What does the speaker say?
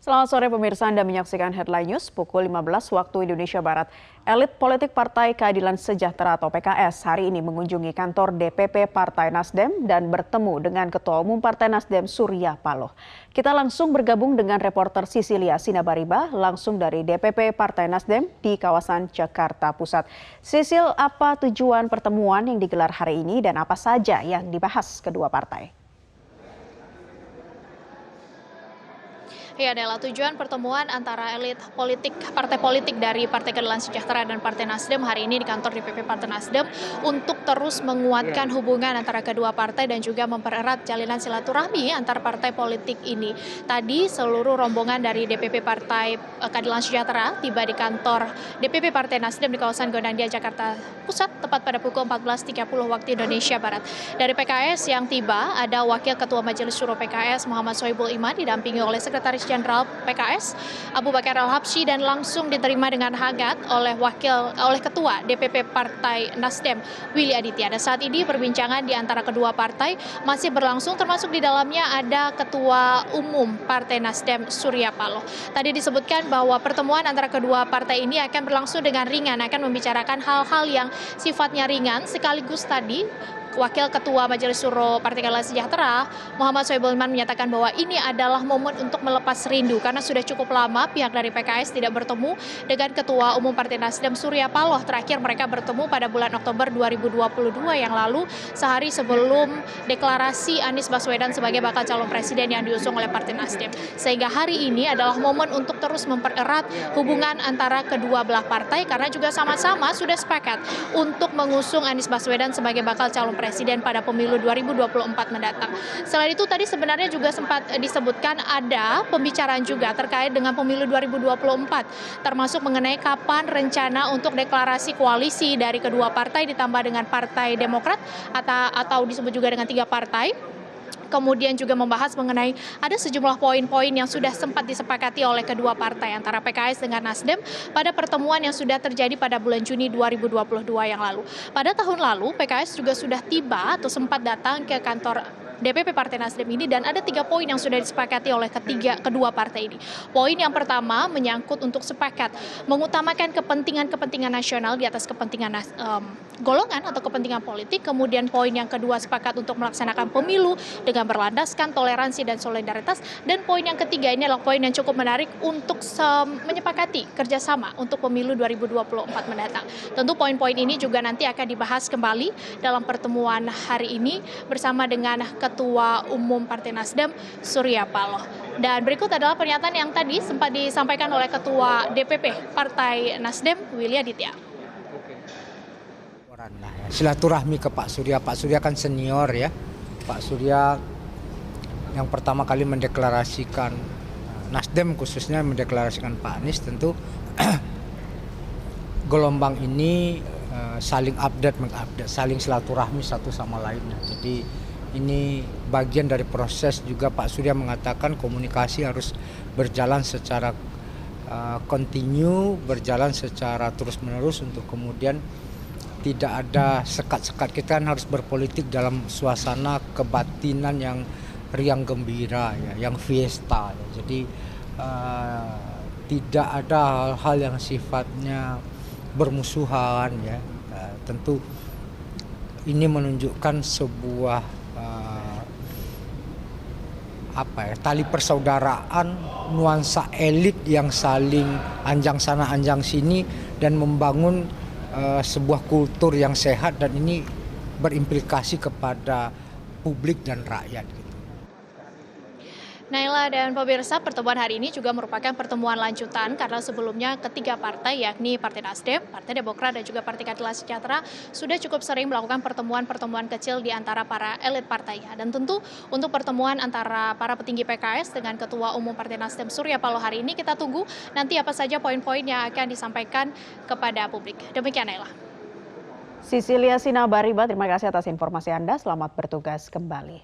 Selamat sore pemirsa, Anda menyaksikan Headline News pukul 15 waktu Indonesia Barat. Elit politik Partai Keadilan Sejahtera atau PKS hari ini mengunjungi kantor DPP Partai Nasdem dan bertemu dengan Ketua Umum Partai Nasdem Surya Paloh. Kita langsung bergabung dengan reporter Sisilia Sinabariba langsung dari DPP Partai Nasdem di kawasan Jakarta Pusat. Sisil, apa tujuan pertemuan yang digelar hari ini dan apa saja yang dibahas kedua partai? Ya, adalah tujuan pertemuan antara elit politik, partai politik dari Partai Keadilan Sejahtera dan Partai Nasdem hari ini di kantor DPP Partai Nasdem untuk terus menguatkan hubungan antara kedua partai dan juga mempererat jalinan silaturahmi antar partai politik ini. Tadi seluruh rombongan dari DPP Partai Keadilan Sejahtera tiba di kantor DPP Partai Nasdem di kawasan Gondangdia, Jakarta Pusat tepat pada pukul 14.30 waktu Indonesia Barat. Dari PKS yang tiba ada Wakil Ketua Majelis Syuro PKS Muhammad Sohibul Iman didampingi oleh Sekretaris Jenderal PKS Abu Bakar Al-Habsyi dan langsung diterima dengan hangat oleh Ketua DPP Partai Nasdem Willy Aditya. Dan saat ini perbincangan di antara kedua partai masih berlangsung, termasuk di dalamnya ada Ketua Umum Partai Nasdem Surya Paloh. Tadi disebutkan bahwa pertemuan antara kedua partai ini akan berlangsung dengan ringan, akan membicarakan hal-hal yang sifatnya ringan, sekaligus tadi Wakil Ketua Majelis Syuro Partai Keadilan Sejahtera Muhammad Sohibul Iman menyatakan bahwa ini adalah momen untuk melepas rindu karena sudah cukup lama pihak dari PKS tidak bertemu dengan Ketua Umum Partai Nasdem Surya Paloh. Terakhir mereka bertemu pada bulan Oktober 2022 yang lalu, sehari sebelum deklarasi Anies Baswedan sebagai bakal calon presiden yang diusung oleh Partai Nasdem. Sehingga hari ini adalah momen untuk terus mempererat hubungan antara kedua belah partai karena juga sama-sama sudah sepakat untuk mengusung Anies Baswedan sebagai bakal calon presiden pada pemilu 2024 mendatang. Selain itu tadi sebenarnya juga sempat disebutkan ada pembicaraan juga terkait dengan pemilu 2024, termasuk mengenai kapan rencana untuk deklarasi koalisi dari kedua partai ditambah dengan Partai Demokrat atau disebut juga dengan 3 partai. Kemudian juga membahas mengenai ada sejumlah poin-poin yang sudah sempat disepakati oleh kedua partai antara PKS dengan Nasdem pada pertemuan yang sudah terjadi pada bulan Juni 2022 yang lalu. Pada tahun lalu PKS juga sudah tiba atau sempat datang ke kantor DPP Partai Nasdem ini dan ada 3 poin yang sudah disepakati oleh kedua partai ini. Poin yang pertama menyangkut untuk sepakat mengutamakan kepentingan nasional di atas kepentingan golongan atau kepentingan politik. Kemudian poin yang kedua sepakat untuk melaksanakan pemilu dengan berlandaskan toleransi dan solidaritas. Dan poin yang ketiga ini adalah poin yang cukup menarik untuk menyepakati kerjasama untuk pemilu 2024 mendatang. Tentu poin-poin ini juga nanti akan dibahas kembali dalam pertemuan hari ini bersama dengan Ketua Umum Partai Nasdem Surya Paloh. Dan berikut adalah pernyataan yang tadi sempat disampaikan oleh Ketua DPP Partai Nasdem Willy Aditya. Silaturahmi ke Pak Surya kan senior ya. Pak Surya yang pertama kali mendeklarasikan Nasdem, khususnya mendeklarasikan Pak Anies, tentu gelombang ini saling mengupdate, saling silaturahmi satu sama lainnya. Jadi ini bagian dari proses juga. Pak Surya mengatakan komunikasi harus berjalan secara kontinu, berjalan secara terus-menerus untuk kemudian tidak ada sekat-sekat. Kita kan harus berpolitik dalam suasana kebatinan yang riang gembira, ya, yang fiesta. Ya. Jadi tidak ada hal-hal yang sifatnya bermusuhan. Ya. Tentu ini menunjukkan sebuah tali persaudaraan, nuansa elit yang saling anjang sana anjang sini dan membangun sebuah kultur yang sehat, dan ini berimplikasi kepada publik dan rakyat. Naila dan pemirsa, pertemuan hari ini juga merupakan pertemuan lanjutan karena sebelumnya ketiga partai yakni Partai Nasdem, Partai Demokrat dan juga Partai Keadilan Sejahtera sudah cukup sering melakukan pertemuan-pertemuan kecil di antara para elit partainya. Dan tentu untuk pertemuan antara para petinggi PKS dengan Ketua Umum Partai Nasdem Surya Paloh hari ini kita tunggu nanti apa saja poin-poin yang akan disampaikan kepada publik. Demikian Naila. Sisilia Sinabariba, terima kasih atas informasi Anda. Selamat bertugas kembali.